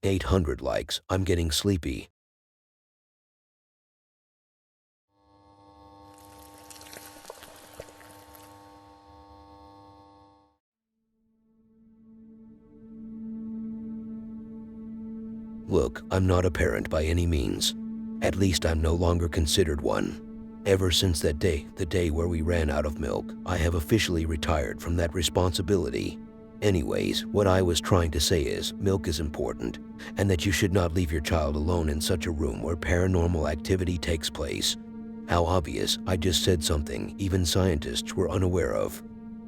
800 likes. I'm getting sleepy. Look, I'm not a parent by any means. At least I'm no longer considered one. Ever since that day, the day where we ran out of milk, I have officially retired from that responsibility. Anyways, what I was trying to say is, milk is important, and that you should not leave your child alone in such a room where paranormal activity takes place. How obvious, I just said something even scientists were unaware of.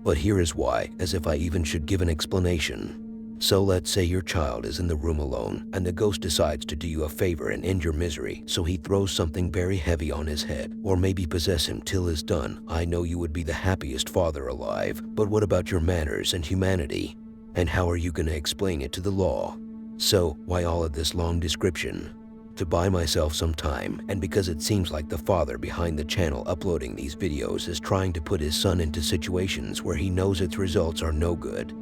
But here is why, as if I even should give an explanation. So let's say your child is in the room alone, and the ghost decides to do you a favor and end your misery, so he throws something very heavy on his head, or maybe possess him till it's done. I know you would be the happiest father alive, but what about your manners and humanity? And how are you gonna explain it to the law? So, why all of this long description? To buy myself some time, and because it seems like the father behind the channel uploading these videos is trying to put his son into situations where he knows its results are no good.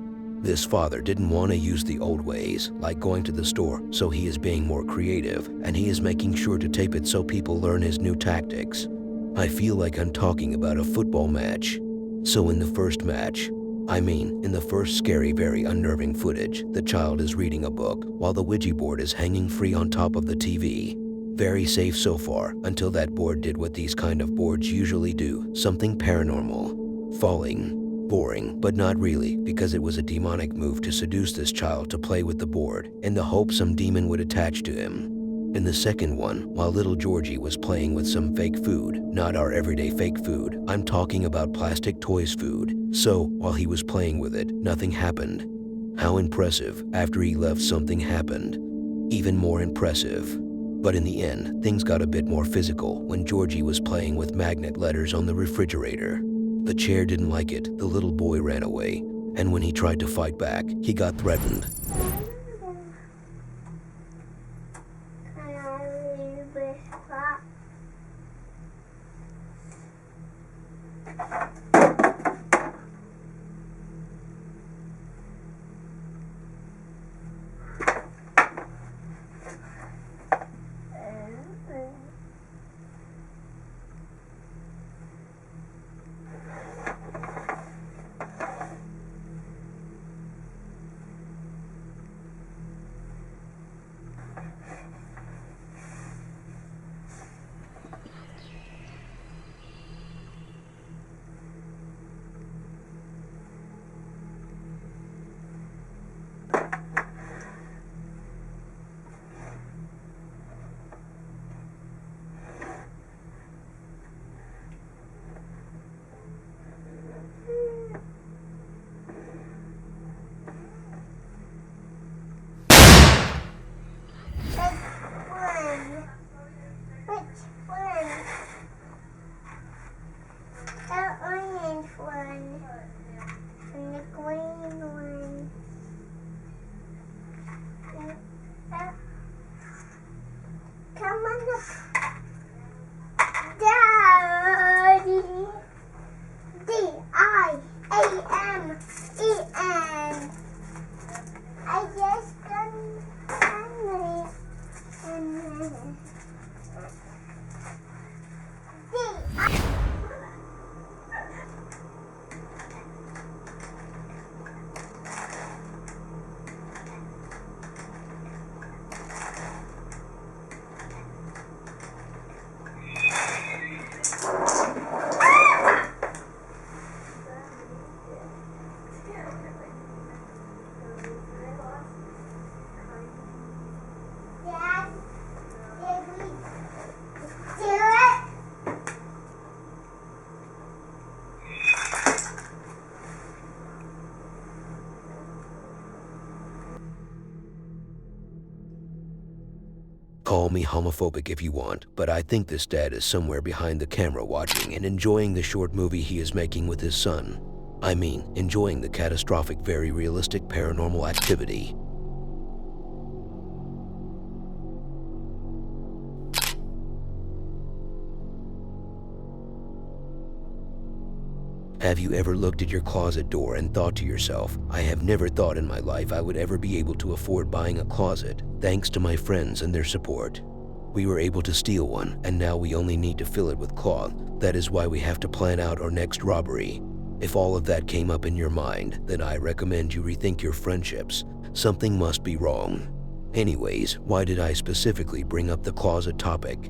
This father didn't want to use the old ways, like going to the store, so he is being more creative, and he is making sure to tape it so people learn his new tactics. I feel like I'm talking about a football match. So in the first match, in the first scary, very unnerving footage, the child is reading a book while the Ouija board is hanging free on top of the TV. Very safe so far, until that board did what these kind of boards usually do, something paranormal. Falling. Boring, but not really, because it was a demonic move to seduce this child to play with the board, in the hope some demon would attach to him. In the second one, while little Georgie was playing with some fake food, not our everyday fake food, I'm talking about plastic toys food, so while he was playing with it, nothing happened. How impressive, after he left something happened. Even more impressive. But in the end, things got a bit more physical when Georgie was playing with magnet letters on the refrigerator. The chair didn't like it, the little boy ran away, and when he tried to fight back, he got threatened. Call me homophobic if you want, but I think this dad is somewhere behind the camera watching and enjoying the short movie he is making with his son. Enjoying the catastrophic, very realistic paranormal activity. Have you ever looked at your closet door and thought to yourself, I have never thought in my life I would ever be able to afford buying a closet, thanks to my friends and their support. We were able to steal one, and now we only need to fill it with cloth. That is why we have to plan out our next robbery. If all of that came up in your mind, then I recommend you rethink your friendships. Something must be wrong. Anyways, why did I specifically bring up the closet topic?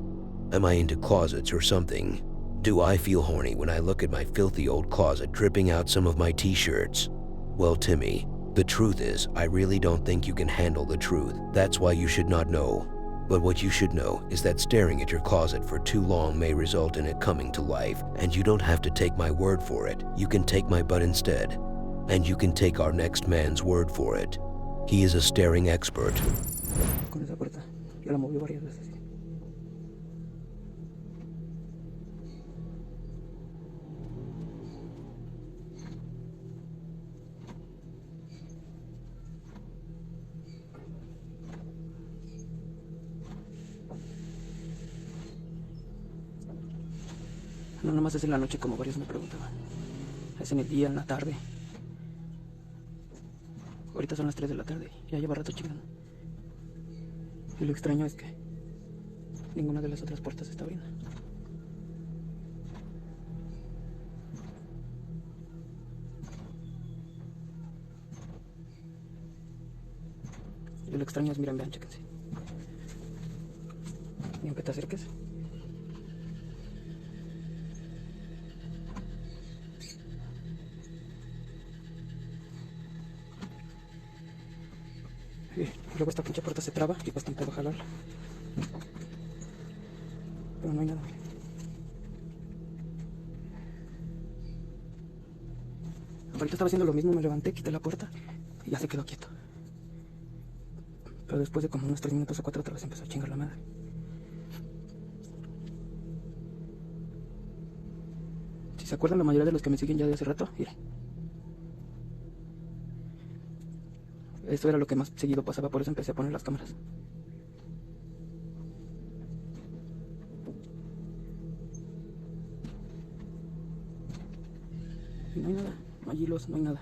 Am I into closets or something? Do I feel horny when I look at my filthy old closet dripping out some of my t-shirts? Well, Timmy, the truth is, I really don't think you can handle the truth. That's why you should not know. But what you should know is that staring at your closet for too long may result in it coming to life, and you don't have to take my word for it. You can take my butt instead. And you can take our next man's word for it. He is a staring expert. Con esa puerta, ya la movió varias veces. No, nomás es en la noche como varios me preguntaban. Es en el día, en la tarde. Ahorita son las 3 de la tarde, ya lleva rato chingando. Y lo extraño es que ninguna de las otras puertas está abriendo. Y lo extraño es, miren, vean, chéquense. Y aunque te acerques, y luego esta pinche puerta se traba y pues intento jalarla. Pero no hay nada, miren. Ahorita estaba haciendo lo mismo, me levanté, quité la puerta y ya se quedó quieto. Pero después de como unos 3 minutos o 4 otra vez empezó a chingar la madre. Si se acuerdan, la mayoría de los que me siguen ya de hace rato, miren. Eso era lo que más seguido pasaba, por eso empecé a poner las cámaras. Y no hay nada, no hay hilos, no hay nada.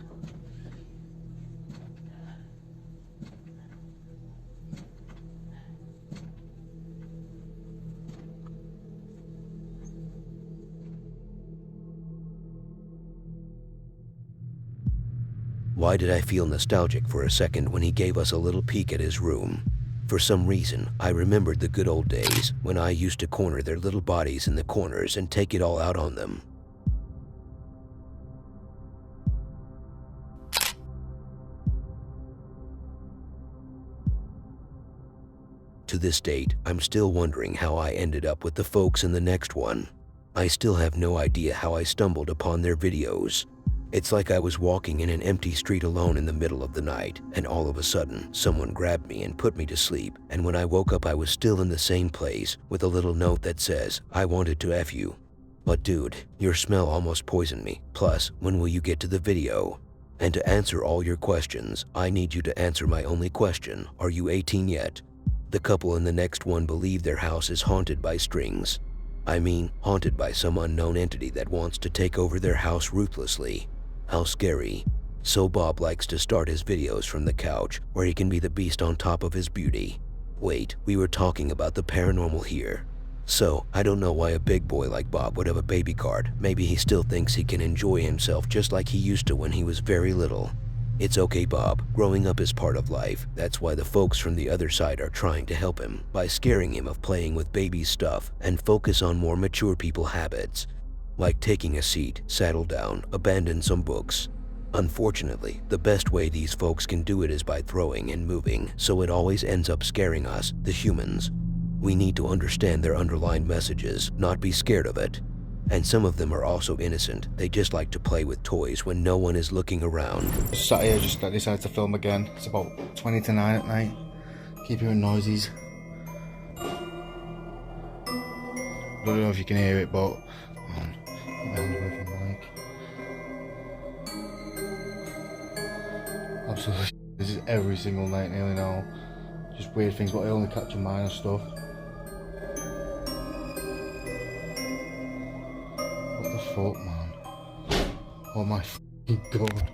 Why did I feel nostalgic for a second when he gave us a little peek at his room? For some reason, I remembered the good old days when I used to corner their little bodies in the corners and take it all out on them. To this date, I'm still wondering how I ended up with the folks in the next one. I still have no idea how I stumbled upon their videos. It's like I was walking in an empty street alone in the middle of the night, and all of a sudden, someone grabbed me and put me to sleep, and when I woke up I was still in the same place, with a little note that says, I wanted to F you. But dude, your smell almost poisoned me. Plus, when will you get to the video? And to answer all your questions, I need you to answer my only question. Are you 18 yet? The couple in the next one believe their house is haunted by strings. I mean, haunted by some unknown entity that wants to take over their house ruthlessly. How scary. So Bob likes to start his videos from the couch, where he can be the beast on top of his beauty. Wait, we were talking about the paranormal here. So, I don't know why a big boy like Bob would have a baby card. Maybe he still thinks he can enjoy himself just like he used to when he was very little. It's okay, Bob. Growing up is part of life. That's why the folks from the other side are trying to help him by scaring him of playing with baby stuff and focus on more mature people habits. Like taking a seat, settle down, abandon some books. Unfortunately, the best way these folks can do it is by throwing and moving, so it always ends up scaring us, the humans. We need to understand their underlying messages, not be scared of it. And some of them are also innocent. They just like to play with toys when no one is looking around. Sat here, just decided to film again. It's about 20 to 9 at night. Keep hearing noises. Don't know if you can hear it, but absolutely, this is every single night nearly now. Just weird things, but I only capture minor stuff. What the fuck, man? Oh my fucking god.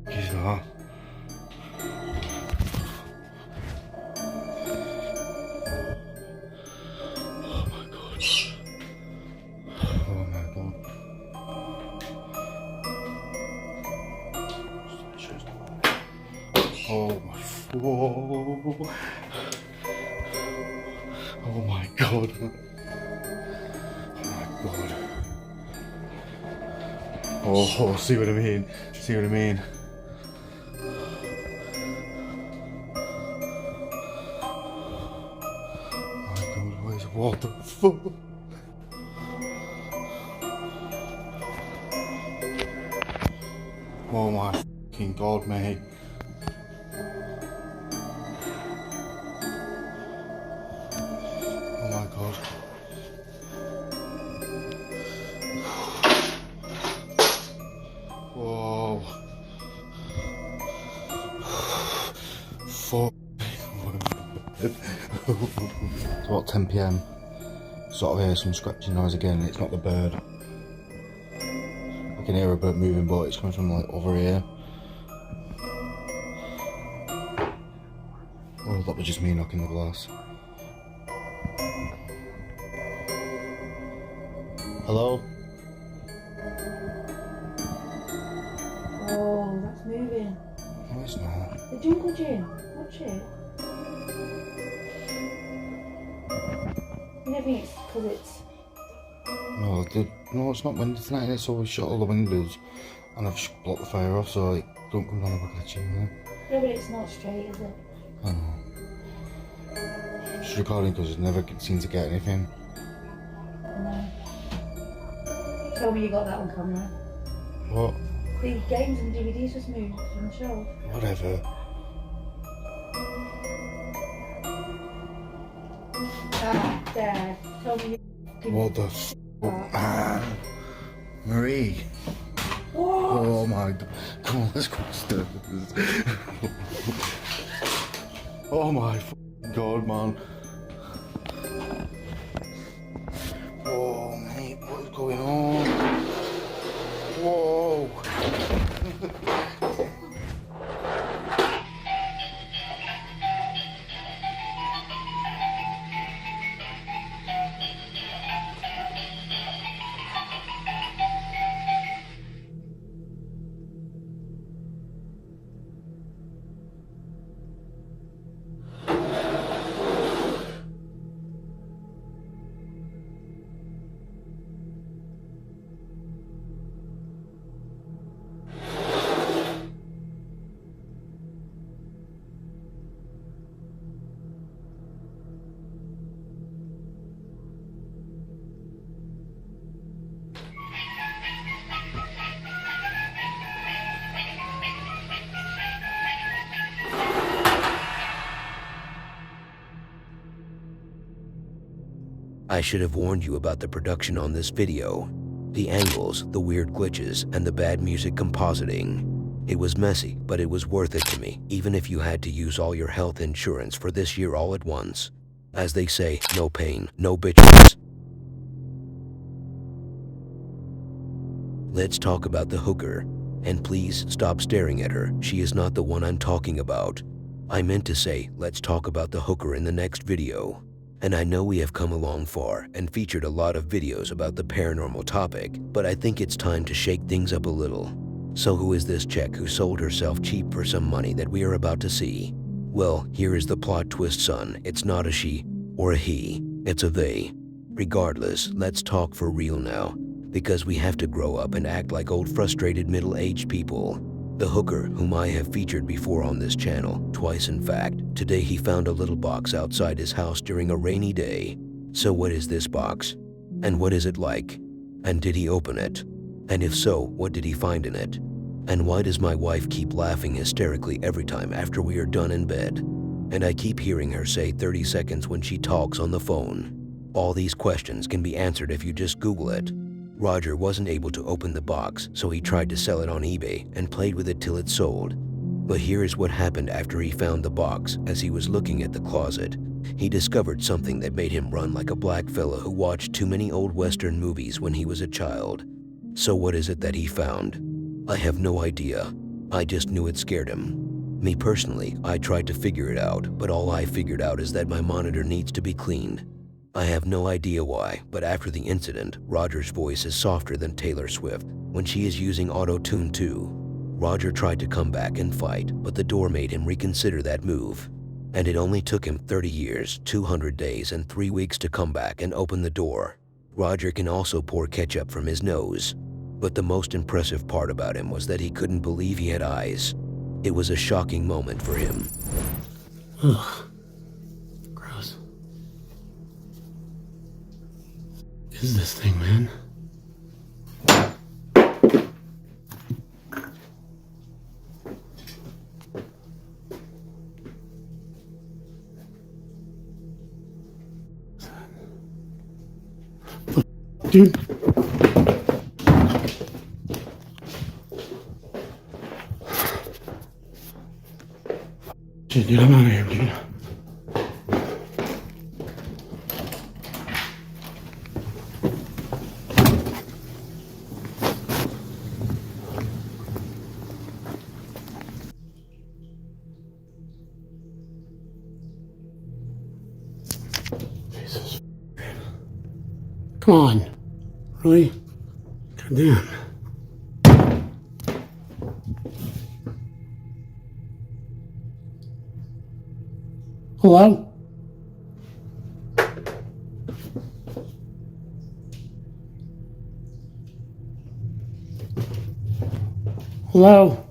Is that? Oh my god. Oh my god. Oh my. Whoa. Oh my god. Oh my god. Oh, see what I mean? See what I mean? Oh my god, what the fuck? Oh my fucking god, mate. Oh my god. Whoa. Fuck. It's about 10 PM. Sort of hear some scratching noise again. It's not the bird. I can hear a bird moving, but it's coming from like over here. Oh, that was just me knocking the glass. Hello? Oh, that's moving. No, it's not. The jungle gym. Watch it. You never think it's because it's... No, no, it's not windy tonight. It's always shut all the windows, and I've just blocked the fire off so it don't come down the back of the chimney. Yeah, but it's not straight, is it? I know. Just recording because it never seems to get anything. No. Tell me you got that on camera. What? The games and DVDs just moved from the shelf. Whatever. Ah, Dad. Tell me you... What the f? Marie. What? Oh my god. Come on, let's go upstairs. Oh my god, man. Oh, mate, what is going on? Whoa. I should have warned you about the production on this video. The angles, the weird glitches, and the bad music compositing. It was messy, but it was worth it to me, even if you had to use all your health insurance for this year all at once. As they say, no pain, no bitches. Let's talk about the hooker. And please stop staring at her. She is not the one I'm talking about. I meant to say, let's talk about the hooker in the next video. And I know we have come along far and featured a lot of videos about the paranormal topic, but I think it's time to shake things up a little. So who is this chick who sold herself cheap for some money that we are about to see? Well, here is the plot twist, son. It's not a she or a he, it's a they. Regardless, let's talk for real now, because we have to grow up and act like old frustrated middle-aged people. The hooker, whom I have featured before on this channel, twice in fact, today he found a little box outside his house during a rainy day. So what is this box? And what is it like? And did he open it? And if so, what did he find in it? And why does my wife keep laughing hysterically every time after we are done in bed? And I keep hearing her say 30 seconds when she talks on the phone. All these questions can be answered if you just Google it. Roger wasn't able to open the box, so he tried to sell it on eBay and played with it till it sold. But here is what happened after he found the box. As he was looking at the closet, he discovered something that made him run like a black fella who watched too many old Western movies when he was a child. So what is it that he found? I have no idea. I just knew it scared him. Me personally, I tried to figure it out, but all I figured out is that my monitor needs to be cleaned. I have no idea why, but after the incident, Roger's voice is softer than Taylor Swift when she is using auto-tune too. Roger tried to come back and fight, but the door made him reconsider that move. And it only took him 30 years, 200 days, and 3 weeks to come back and open the door. Roger can also pour ketchup from his nose. But the most impressive part about him was that he couldn't believe he had eyes. It was a shocking moment for him. Ugh. Gross. What is this thing, man? Dude. Shit, dude, I'm out of here, dude. Jesus. Come on. Really? God damn. Hello? Hello?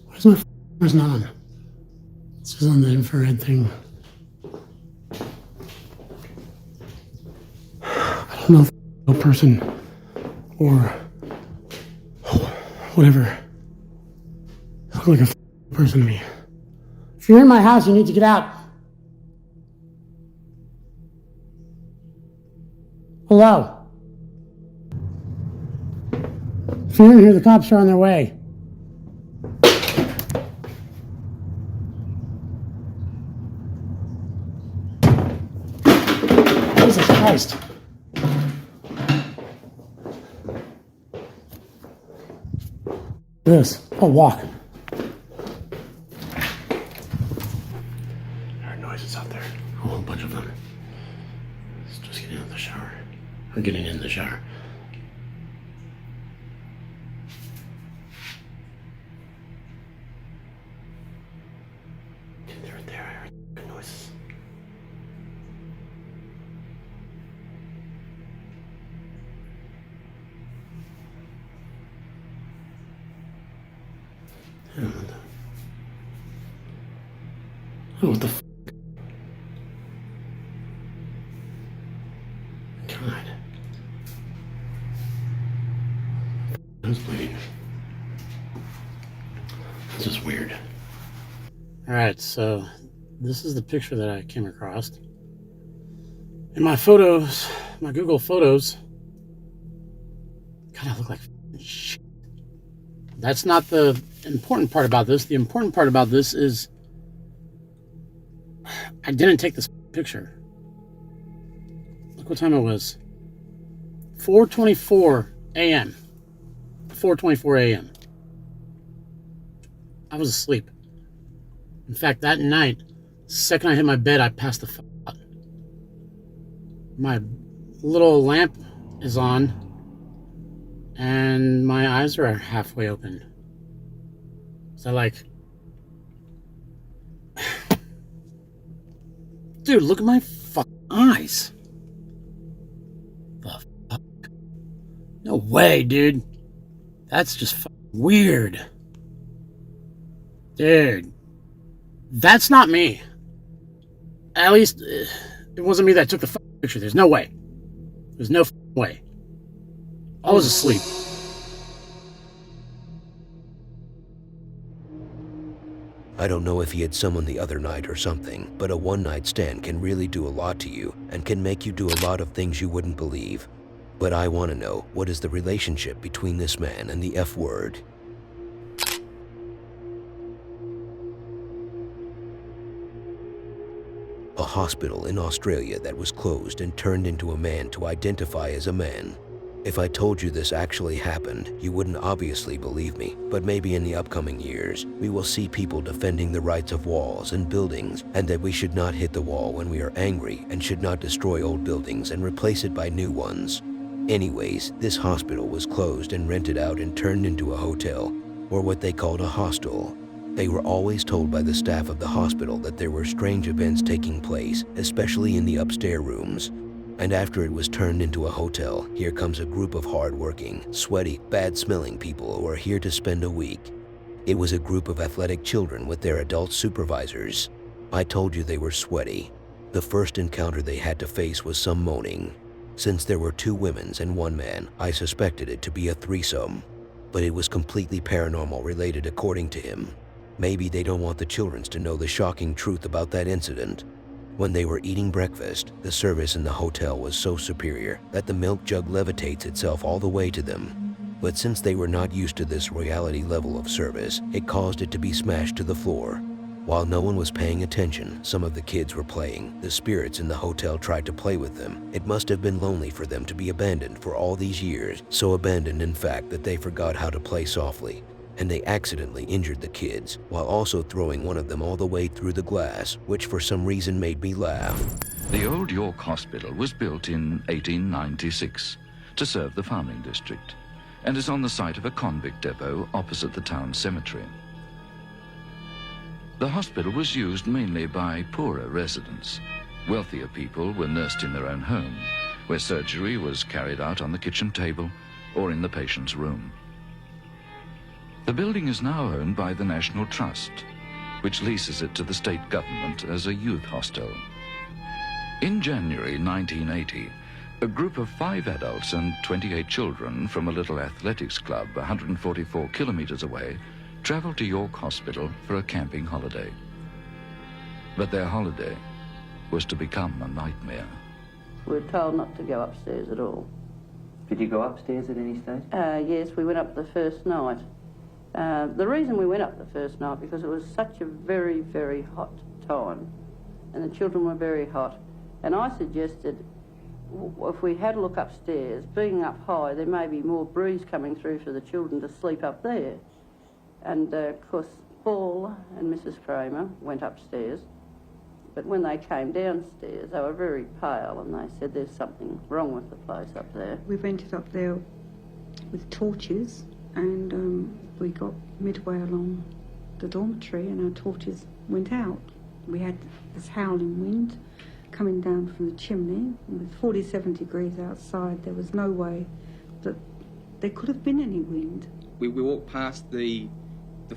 Where's my camera's not on? This is on the infrared thing. I don't know if a person or whatever look like a person to me. If you're in my house, you need to get out. Hello? If you're in here, the cops are on their way. Jesus Christ. This. I'll walk. There are noises out there. A whole bunch of them. It's just getting out of the shower. Or getting in the shower. They're right there. I heard good noises. What the f***? God. Who's bleeding? This is weird. Alright, so this is the picture that I came across. In my photos, my Google Photos, God, I look like shit. That's not the important part about this. The important part about this is I didn't take this picture. Look what time it was. 4:24 a.m. 4:24 a.m. I was asleep. In fact, that night, the second I hit my bed, I passed the fuck out. My little lamp is on, and my eyes are halfway open. So like, dude, look at my fucking eyes. The fuck? No way, dude. That's just fucking weird. Dude, that's not me. At least, it wasn't me that took the fucking picture. There's no way. There's no fucking way. I was asleep. I don't know if he had someone the other night or something, but a one-night stand can really do a lot to you and can make you do a lot of things you wouldn't believe. But I want to know, what is the relationship between this man and the F word? A hospital in Australia that was closed and turned into a man to identify as a man. If I told you this actually happened, you wouldn't obviously believe me, but maybe in the upcoming years, we will see people defending the rights of walls and buildings, and that we should not hit the wall when we are angry and should not destroy old buildings and replace it by new ones. Anyways, this hospital was closed and rented out and turned into a hotel, or what they called a hostel. They were always told by the staff of the hospital that there were strange events taking place, especially in the upstairs rooms. And after it was turned into a hotel, here comes a group of hard-working, sweaty, bad-smelling people who are here to spend a week. It was a group of athletic children with their adult supervisors. I told you they were sweaty. The first encounter they had to face was some moaning. Since there were 2 women and 1 man, I suspected it to be a threesome. But it was completely paranormal related according to him. Maybe they don't want the children to know the shocking truth about that incident. When they were eating breakfast, the service in the hotel was so superior that the milk jug levitates itself all the way to them. But since they were not used to this royalty level of service, it caused it to be smashed to the floor. While no one was paying attention, some of the kids were playing. The spirits in the hotel tried to play with them. It must have been lonely for them to be abandoned for all these years, so abandoned in fact that they forgot how to play softly. And they accidentally injured the kids, while also throwing one of them all the way through the glass, which for some reason made me laugh. The old York Hospital was built in 1896 to serve the farming district, and is on the site of a convict depot opposite the town cemetery. The hospital was used mainly by poorer residents. Wealthier people were nursed in their own home, where surgery was carried out on the kitchen table or in the patient's room. The building is now owned by the National Trust, which leases it to the state government as a youth hostel. In January 1980, a group of 5 adults and 28 children from a little athletics club 144 kilometers away traveled to York Hospital for a camping holiday. But their holiday was to become a nightmare. We were told not to go upstairs at all. Did you go upstairs at any stage? Yes, we went up the first night. The reason we went up the first night, because it was such a very, very hot time, and the children were very hot. And I suggested, if we had a look upstairs, being up high, there may be more breeze coming through for the children to sleep up there. And of course, Paul and Mrs. Kramer went upstairs, but when they came downstairs, they were very pale, and they said there's something wrong with the place up there. We went up there with torches, and we got midway along the dormitory and our torches went out. We had this howling wind coming down from the chimney, and with 47 degrees outside, there was no way that there could have been any wind. We walked past the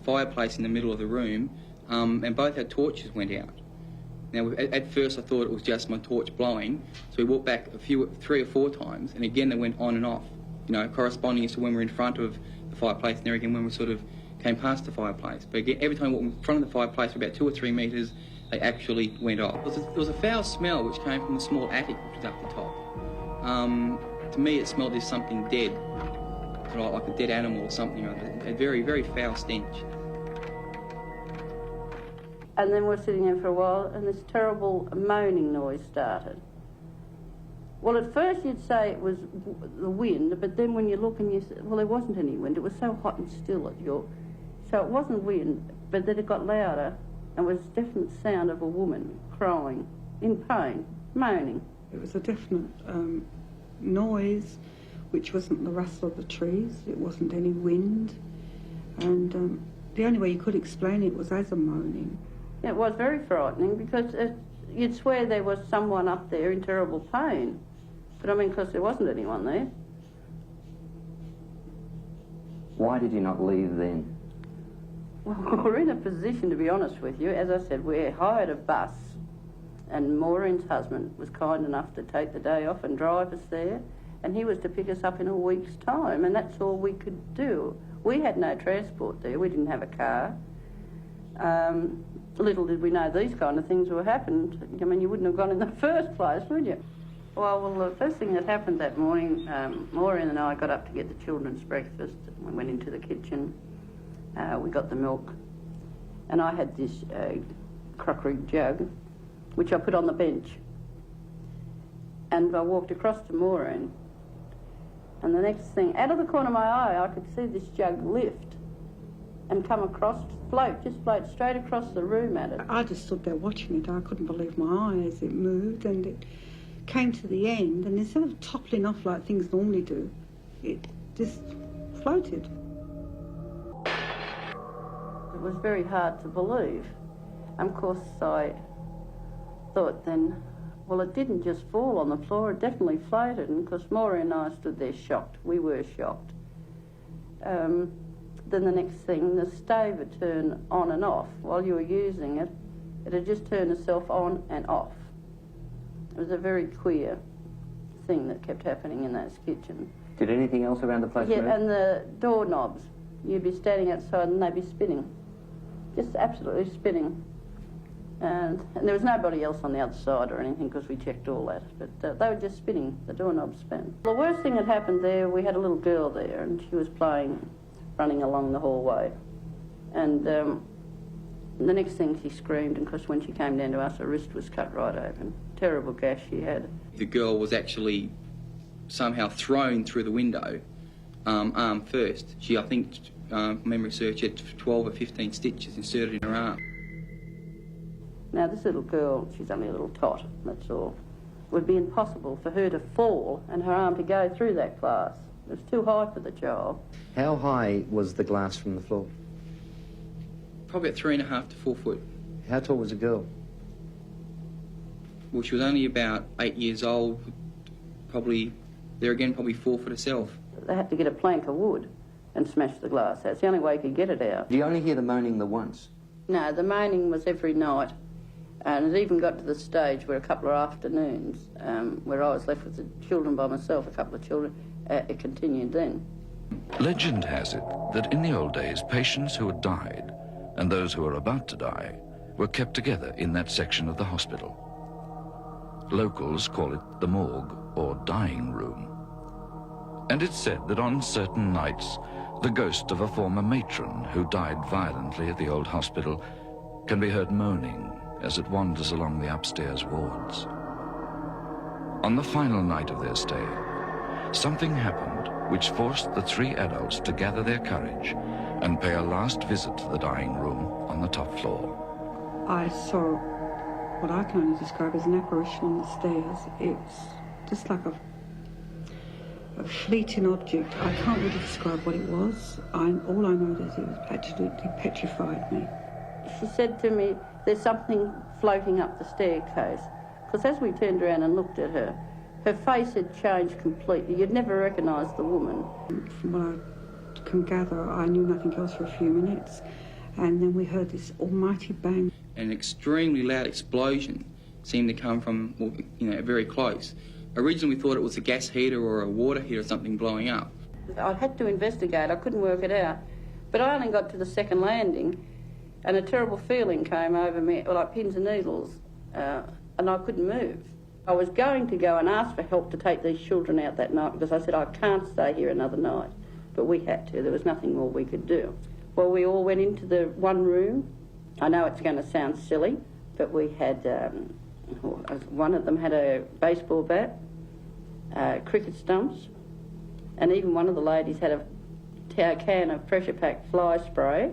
fireplace in the middle of the room, and both our torches went out. Now, at first I thought it was just my torch blowing, so we walked back 3 or 4 times, and again they went on and off, you know, corresponding as to when we're in front of the fireplace, and there again when we sort of came past the fireplace. But again, every time we walked in front of the fireplace for about 2 or 3 metres, they actually went off. There was a foul smell which came from the small attic which was up the top. To me it smelled as something dead, like a dead animal or something. A very, very foul stench. And then we're sitting there for a while, and this terrible moaning noise started. Well, at first you'd say it was the wind, but then when you look and you say, well, there wasn't any wind. It was so hot and still at York. So it wasn't wind, but then it got louder, and it was a definite sound of a woman crying, in pain, moaning. It was a definite noise, which wasn't the rustle of the trees. It wasn't any wind. And the only way you could explain it was as a moaning. It was very frightening, because you'd swear there was someone up there in terrible pain. But I mean, because there wasn't anyone there. Why did you not leave then? Well, we're in a position, to be honest with you. As I said, we hired a bus, and Maureen's husband was kind enough to take the day off and drive us there, and he was to pick us up in a week's time, and that's all we could do. We had no transport there. We didn't have a car. Little did we know these kind of things were happening. I mean, you wouldn't have gone in the first place, would you? Well, the first thing that happened that morning, Maureen and I got up to get the children's breakfast. We went into the kitchen. We got the milk. And I had this crockery jug, which I put on the bench. And I walked across to Maureen. And the next thing, out of the corner of my eye, I could see this jug lift and come across, just float straight across the room at it. I just stood there watching it. I couldn't believe my eye as it moved, and it came to the end, and instead of toppling off like things normally do, it just floated. It was very hard to believe. And of course, I thought then, well, it didn't just fall on the floor, it definitely floated, and of course Maureen and I stood there shocked. We were shocked. Then the next thing, the stove would turn on and off. While you were using it, it had just turned itself on and off. It was a very queer thing that kept happening in that kitchen. Did anything else around the place move? Yeah, and the doorknobs. You'd be standing outside and they'd be spinning. Just absolutely spinning. And there was nobody else on the other side or anything because we checked all that. But they were just spinning, the doorknobs spin. The worst thing that happened there, we had a little girl there and she was playing, running along the hallway. And the next thing she screamed, and of course when she came down to us, her wrist was cut right open. Terrible gash she had. The girl was actually somehow thrown through the window, arm first. She, I think, memory search, had 12 or 15 stitches inserted in her arm. Now this little girl, she's only a little tot, that's all. It would be impossible for her to fall and her arm to go through that glass. It was too high for the child. How high was the glass from the floor? Probably at 3.5 to 4 foot. How tall was the girl? Well, she was only about 8 years old, probably 4 foot herself. They had to get a plank of wood and smash the glass out. It's the only way you could get it out. Do you only hear the moaning the once? No, the moaning was every night. And it even got to the stage where a couple of afternoons, where I was left with the children by myself, a couple of children, it continued then. Legend has it that in the old days, patients who had died and those who were about to die were kept together in that section of the hospital. Locals call it the morgue or dying room. And it's said that on certain nights, the ghost of a former matron who died violently at the old hospital can be heard moaning as it wanders along the upstairs wards. On the final night of their stay, something happened which forced the 3 adults to gather their courage and pay a last visit to the dying room on the top floor. I saw what I can only describe as an apparition on the stairs. It's just like a fleeting object. I can't really describe what it was. All I know is it absolutely petrified me. She said to me, there's something floating up the staircase. Because as we turned around and looked at her, her face had changed completely. You'd never recognise the woman. From what I can gather, I knew nothing else for a few minutes. And then we heard this almighty bang. An extremely loud explosion seemed to come from, very close. Originally we thought it was a gas heater or a water heater or something blowing up. I had to investigate, I couldn't work it out. But I only got to the second landing and a terrible feeling came over me, like pins and needles, and I couldn't move. I was going to go and ask for help to take these children out that night because I said I can't stay here another night. But we had to, there was nothing more we could do. Well, we all went into the one room. I know it's going to sound silly, but we had, one of them had a baseball bat, cricket stumps, and even one of the ladies had a can of pressure-packed fly spray.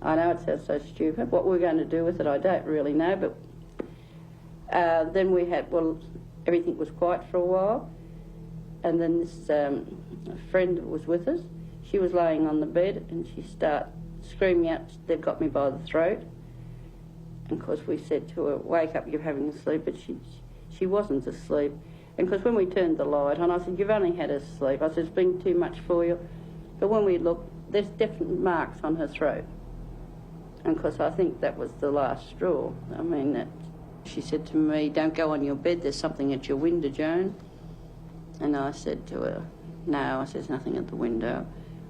I know it sounds so stupid. What we're going to do with it, I don't really know, but then we had, everything was quiet for a while, and then this friend was with us. She was laying on the bed, and she started screaming out, they've got me by the throat. And of course we said to her, wake up, you're having a sleep, but she wasn't asleep. And because when we turned the light on, I said, you've only had a sleep. I said, it's been too much for you. But when we looked, there's definite marks on her throat. And of course I think that was the last straw. I mean, she said to me, don't go on your bed, there's something at your window, Joan. And I said to her, no, I said, there's nothing at the window.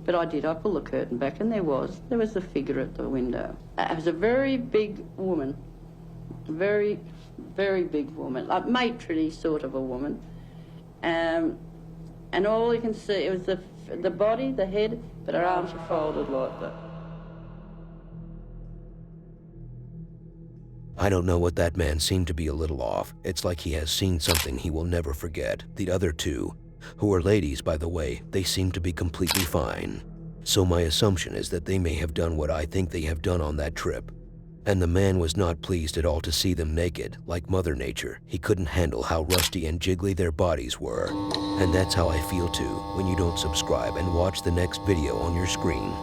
But I did. I pulled the curtain back, and there was a figure at the window. It was a very big woman, very, very big woman, like matronly sort of a woman. And all you can see, it was the body, the head, but her arms were folded like that. I don't know what that man seemed to be a little off. It's like he has seen something he will never forget. The other two, who are ladies by the way, they seem to be completely fine. So my assumption is that they may have done what I think they have done on that trip. And the man was not pleased at all to see them naked, like Mother Nature. He couldn't handle how rusty and jiggly their bodies were. And that's how I feel too when you don't subscribe and watch the next video on your screen.